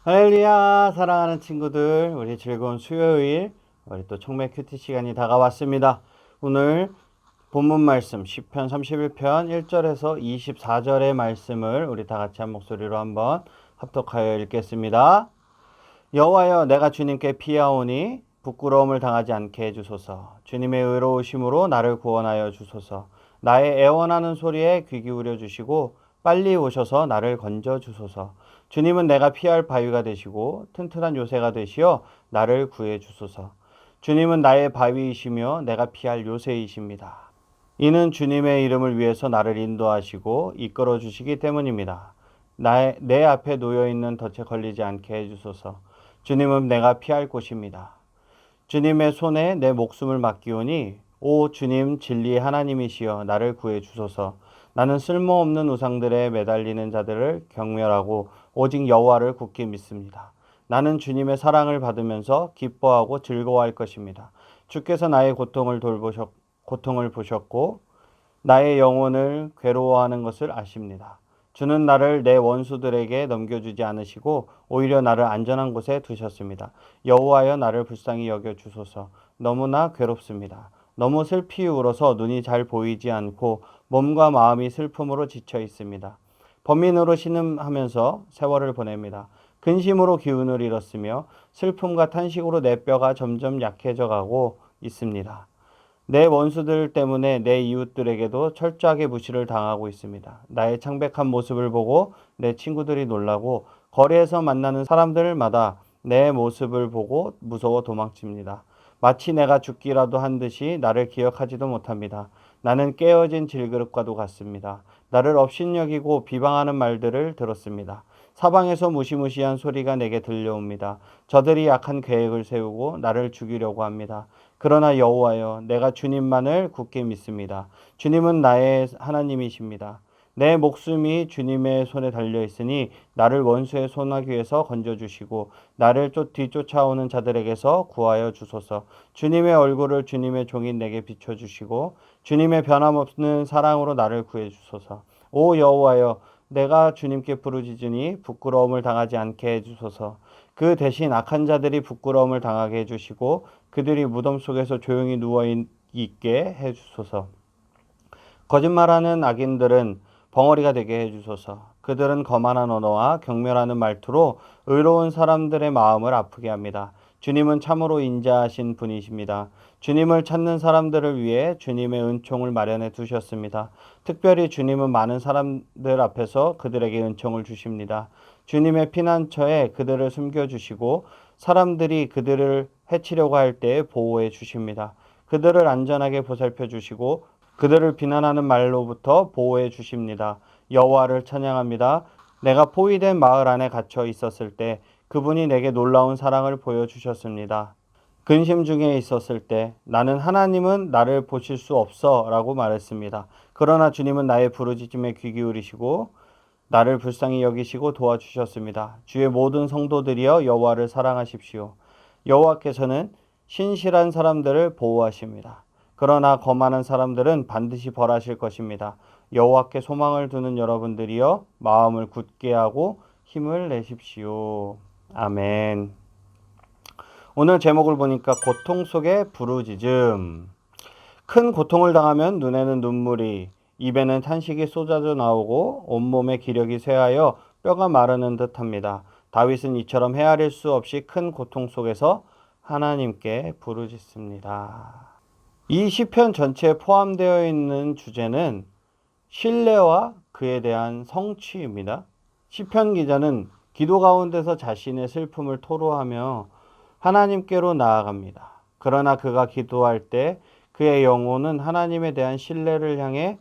할렐루야, 사랑하는 친구들, 우리 즐거운 수요일, 우리 또 청매 큐티 시간이 다가왔습니다. 오늘 본문 말씀 시편 31편 1절에서 24절의 말씀을 우리 다 같이 한 목소리로 한번 합독하여 읽겠습니다. 여호와여, 내가 주님께 피하오니 부끄러움을 당하지 않게 해주소서. 주님의 의로우심으로 나를 구원하여 주소서. 나의 애원하는 소리에 귀 기울여 주시고 빨리 오셔서 나를 건져 주소서. 주님은 내가 피할 바위가 되시고 튼튼한 요새가 되시어 나를 구해 주소서. 주님은 나의 바위이시며 내가 피할 요새이십니다. 이는 주님의 이름을 위해서 나를 인도하시고 이끌어 주시기 때문입니다. 내 앞에 놓여 있는 덫에 걸리지 않게 해주소서. 주님은 내가 피할 곳입니다. 주님의 손에 내 목숨을 맡기오니 오 주님 진리의 하나님이시여 나를 구해 주소서. 나는 쓸모없는 우상들에 매달리는 자들을 경멸하고 오직 여호와를 굳게 믿습니다. 나는 주님의 사랑을 받으면서 기뻐하고 즐거워할 것입니다. 주께서 나의 고통을 보셨고 나의 영혼을 괴로워하는 것을 아십니다. 주는 나를 내 원수들에게 넘겨주지 않으시고 오히려 나를 안전한 곳에 두셨습니다. 여호와여 나를 불쌍히 여겨 주소서. 너무나 괴롭습니다. 너무 슬피 울어서 눈이 잘 보이지 않고 몸과 마음이 슬픔으로 지쳐 있습니다. 범인으로 신음하면서 세월을 보냅니다. 근심으로 기운을 잃었으며 슬픔과 탄식으로 내 뼈가 점점 약해져 가고 있습니다. 내 원수들 때문에 내 이웃들에게도 철저하게 무시를 당하고 있습니다. 나의 창백한 모습을 보고 내 친구들이 놀라고 거리에서 만나는 사람들마다 내 모습을 보고 무서워 도망칩니다. 마치 내가 죽기라도 한 듯이 나를 기억하지도 못합니다. 나는 깨어진 질그릇과도 같습니다. 나를 업신여기고 비방하는 말들을 들었습니다. 사방에서 무시무시한 소리가 내게 들려옵니다. 저들이 약한 계획을 세우고 나를 죽이려고 합니다. 그러나 여호와여, 내가 주님만을 굳게 믿습니다. 주님은 나의 하나님이십니다. 내 목숨이 주님의 손에 달려 있으니 나를 원수의 손아귀에서 건져주시고 나를 뒤쫓아오는 자들에게서 구하여 주소서. 주님의 얼굴을 주님의 종인 내게 비춰주시고 주님의 변함없는 사랑으로 나를 구해 주소서. 오 여호와여, 내가 주님께 부르짖으니 부끄러움을 당하지 않게 해주소서. 그 대신 악한 자들이 부끄러움을 당하게 해주시고 그들이 무덤 속에서 조용히 누워 있게 해주소서. 거짓말하는 악인들은 벙어리가 되게 해주소서. 그들은 거만한 언어와 경멸하는 말투로 의로운 사람들의 마음을 아프게 합니다. 주님은 참으로 인자하신 분이십니다. 주님을 찾는 사람들을 위해 주님의 은총을 마련해 두셨습니다. 특별히 주님은 많은 사람들 앞에서 그들에게 은총을 주십니다. 주님의 피난처에 그들을 숨겨주시고 사람들이 그들을 해치려고 할 때 보호해 주십니다. 그들을 안전하게 보살펴 주시고 그들을 비난하는 말로부터 보호해 주십니다. 여호와를 찬양합니다. 내가 포위된 마을 안에 갇혀 있었을 때 그분이 내게 놀라운 사랑을 보여주셨습니다. 근심 중에 있었을 때 나는 하나님은 나를 보실 수 없어 라고 말했습니다. 그러나 주님은 나의 부르짖음에 귀 기울이시고 나를 불쌍히 여기시고 도와주셨습니다. 주의 모든 성도들이여 여호와를 사랑하십시오. 여호와께서는 신실한 사람들을 보호하십니다. 그러나 거만한 사람들은 반드시 벌하실 것입니다. 여호와께 소망을 두는 여러분들이여 마음을 굳게 하고 힘을 내십시오. 아멘. 오늘 제목을 보니까 고통 속의 부르짖음. 큰 고통을 당하면 눈에는 눈물이, 입에는 탄식이 쏟아져 나오고 온몸에 기력이 쇠하여 뼈가 마르는 듯합니다. 다윗은 이처럼 헤아릴 수 없이 큰 고통 속에서 하나님께 부르짖습니다. 이 시편 전체에 포함되어 있는 주제는 신뢰와 그에 대한 성취입니다. 시편 기자는 기도 가운데서 자신의 슬픔을 토로하며 하나님께로 나아갑니다. 그러나 그가 기도할 때 그의 영혼은 하나님에 대한 신뢰를 향해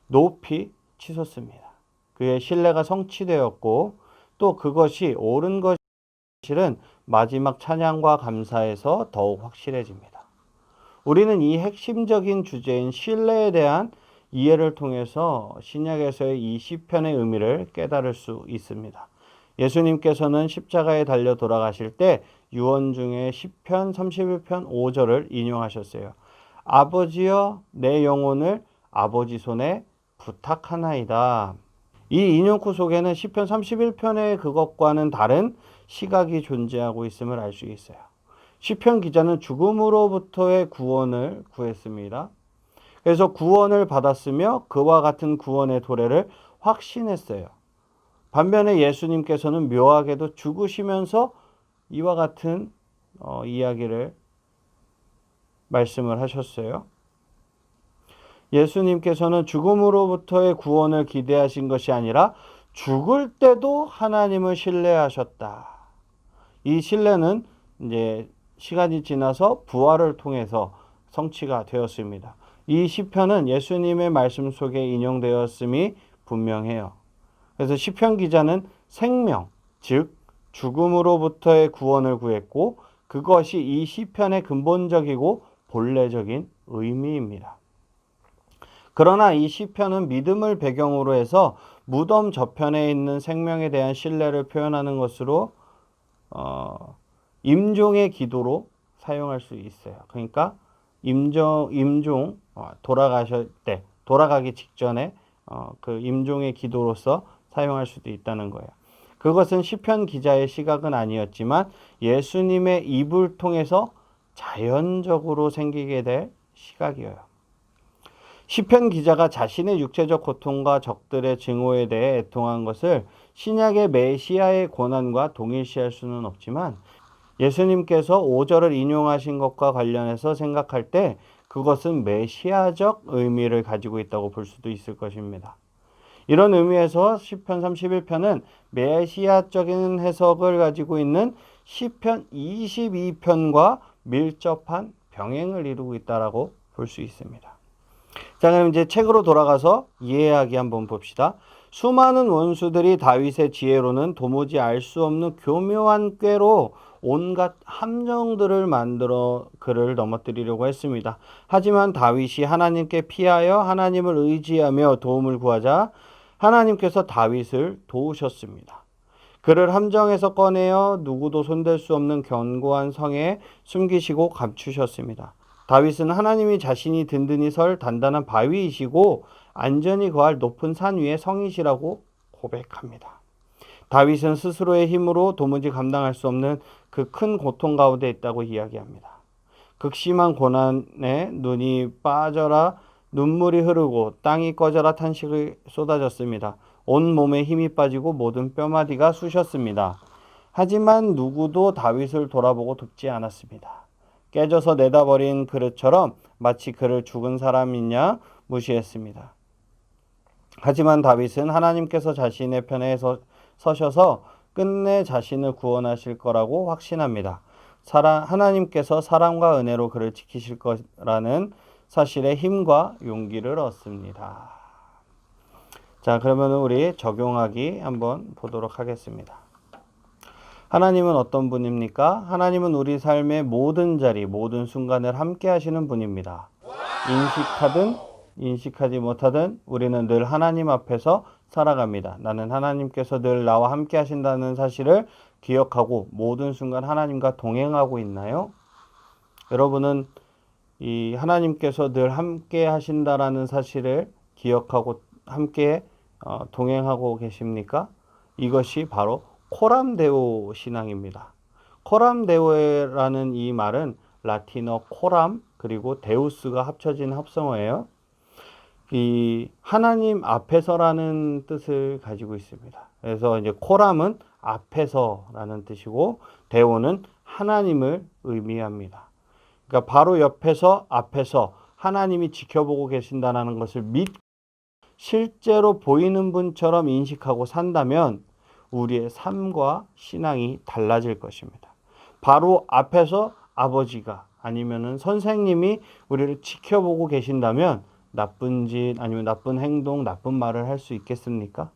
높이 치솟습니다. 그의 신뢰가 성취되었고 또 그것이 옳은 것일은 마지막 찬양과 감사에서 더욱 확실해집니다. 우리는 이 핵심적인 주제인 신뢰에 대한 이해를 통해서 신약에서의 이 시편의 의미를 깨달을 수 있습니다. 예수님께서는 십자가에 달려 돌아가실 때 유언 중에 시편 31편 5절을 인용하셨어요. 아버지여 내 영혼을 아버지 손에 부탁하나이다. 이 인용구 속에는 시편 31편의 그것과는 다른 시각이 존재하고 있음을 알 수 있어요. 시편 기자는 죽음으로부터의 구원을 구했습니다. 그래서 구원을 받았으며 그와 같은 구원의 도래를 확신했어요. 반면에 예수님께서는 묘하게도 죽으시면서 이와 같은 이야기를 말씀을 하셨어요. 예수님께서는 죽음으로부터의 구원을 기대하신 것이 아니라 죽을 때도 하나님을 신뢰하셨다. 이 신뢰는 이제 시간이 지나서 부활을 통해서 성취가 되었습니다. 이 시편은 예수님의 말씀 속에 인용되었음이 분명해요. 그래서 시편 기자는 생명, 즉 죽음으로부터의 구원을 구했고 그것이 이 시편의 근본적이고 본래적인 의미입니다. 그러나 이 시편은 믿음을 배경으로 해서 무덤 저편에 있는 생명에 대한 신뢰를 표현하는 것으로 임종의 기도로 사용할 수 있어요. 그러니까 임종 돌아가실 때, 돌아가기 직전에 그 임종의 기도로서 사용할 수도 있다는 거예요. 그것은 시편 기자의 시각은 아니었지만 예수님의 입을 통해서 자연적으로 생기게 될 시각이에요. 시편 기자가 자신의 육체적 고통과 적들의 증오에 대해 애통한 것을 신약의 메시아의 고난과 동일시할 수는 없지만 예수님께서 5절을 인용하신 것과 관련해서 생각할 때 그것은 메시아적 의미를 가지고 있다고 볼 수도 있을 것입니다. 이런 의미에서 시편 31편은 메시아적인 해석을 가지고 있는 시편 22편과 밀접한 병행을 이루고 있다고 볼 수 있습니다. 자, 그럼 이제 책으로 돌아가서 이해하기 한번 봅시다. 수많은 원수들이 다윗의 지혜로는 도무지 알 수 없는 교묘한 꾀로 온갖 함정들을 만들어 그를 넘어뜨리려고 했습니다. 하지만 다윗이 하나님께 피하여 하나님을 의지하며 도움을 구하자 하나님께서 다윗을 도우셨습니다. 그를 함정에서 꺼내어 누구도 손댈 수 없는 견고한 성에 숨기시고 감추셨습니다. 다윗은 하나님이 자신이 든든히 설 단단한 바위이시고 안전히 거할 높은 산 위의 성이시라고 고백합니다. 다윗은 스스로의 힘으로 도무지 감당할 수 없는 그 큰 고통 가운데 있다고 이야기합니다. 극심한 고난에 눈이 빠져라 눈물이 흐르고 땅이 꺼져라 탄식이 쏟아졌습니다. 온 몸에 힘이 빠지고 모든 뼈마디가 쑤셨습니다. 하지만 누구도 다윗을 돌아보고 돕지 않았습니다. 깨져서 내다버린 그릇처럼 마치 그를 죽은 사람이냐 무시했습니다. 하지만 다윗은 하나님께서 자신의 편에 서셔서 끝내 자신을 구원하실 거라고 확신합니다. 하나님께서 사랑과 은혜로 그를 지키실 거라는 사실에 힘과 용기를 얻습니다. 자, 그러면 우리 적용하기 한번 보도록 하겠습니다. 하나님은 어떤 분입니까? 하나님은 우리 삶의 모든 자리, 모든 순간을 함께 하시는 분입니다. 인식하든 인식하지 못하든 우리는 늘 하나님 앞에서 살아갑니다. 나는 하나님께서 늘 나와 함께 하신다는 사실을 기억하고 모든 순간 하나님과 동행하고 있나요? 여러분은 이 하나님께서 늘 함께 하신다라는 사실을 기억하고 함께 동행하고 계십니까? 이것이 바로 코람데오 신앙입니다. 코람데오라는 이 말은 라틴어 코람 그리고 데우스가 합쳐진 합성어예요. 이 하나님 앞에서라는 뜻을 가지고 있습니다. 그래서 이제 코람은 앞에서라는 뜻이고 데오는 하나님을 의미합니다. 그러니까 바로 옆에서 앞에서 하나님이 지켜보고 계신다는 것을 믿고 실제로 보이는 분처럼 인식하고 산다면 우리의 삶과 신앙이 달라질 것입니다. 바로 앞에서 아버지가 아니면은 선생님이 우리를 지켜보고 계신다면 나쁜 짓 아니면 나쁜 행동, 나쁜 말을 할 수 있겠습니까?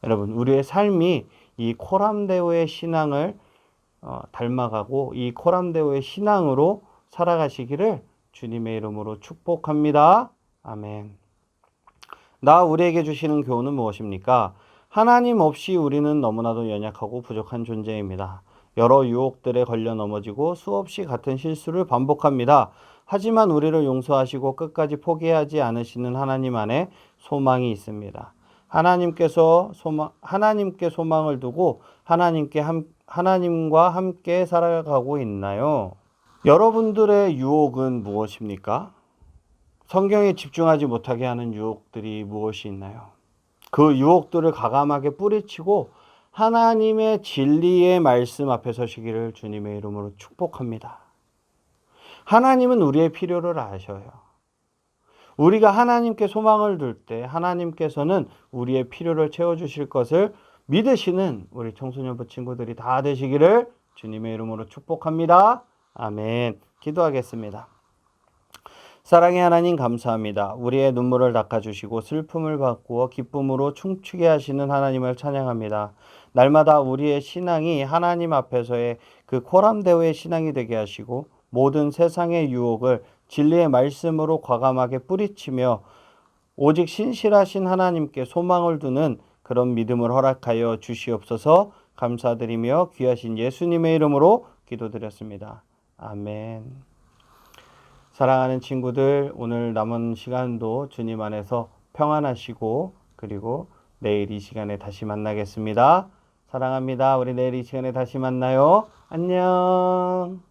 여러분, 우리의 삶이 이 코람데오의 신앙을 닮아가고 이 코람데오의 신앙으로 살아가시기를 주님의 이름으로 축복합니다. 아멘. 우리에게 주시는 교훈은 무엇입니까? 하나님 없이 우리는 너무나도 연약하고 부족한 존재입니다. 여러 유혹들에 걸려 넘어지고 수없이 같은 실수를 반복합니다. 하지만 우리를 용서하시고 끝까지 포기하지 않으시는 하나님 안에 소망이 있습니다. 하나님께 소망을 두고 하나님과 함께 살아가고 있나요? 여러분들의 유혹은 무엇입니까? 성경에 집중하지 못하게 하는 유혹들이 무엇이 있나요? 그 유혹들을 과감하게 뿌리치고 하나님의 진리의 말씀 앞에 서시기를 주님의 이름으로 축복합니다. 하나님은 우리의 필요를 아셔요. 우리가 하나님께 소망을 둘 때 하나님께서는 우리의 필요를 채워주실 것을 믿으시는 우리 청소년부 친구들이 다 되시기를 주님의 이름으로 축복합니다. 아멘. 기도하겠습니다. 사랑의 하나님 감사합니다. 우리의 눈물을 닦아주시고 슬픔을 바꾸어 기쁨으로 춤추게 하시는 하나님을 찬양합니다. 날마다 우리의 신앙이 하나님 앞에서의 그 코람데오의 신앙이 되게 하시고 모든 세상의 유혹을 진리의 말씀으로 과감하게 뿌리치며 오직 신실하신 하나님께 소망을 두는 그런 믿음을 허락하여 주시옵소서. 감사드리며 귀하신 예수님의 이름으로 기도드렸습니다. 아멘. 사랑하는 친구들, 오늘 남은 시간도 주님 안에서 평안하시고 그리고 내일 이 시간에 다시 만나겠습니다. 사랑합니다. 우리 내일 이 시간에 다시 만나요. 안녕.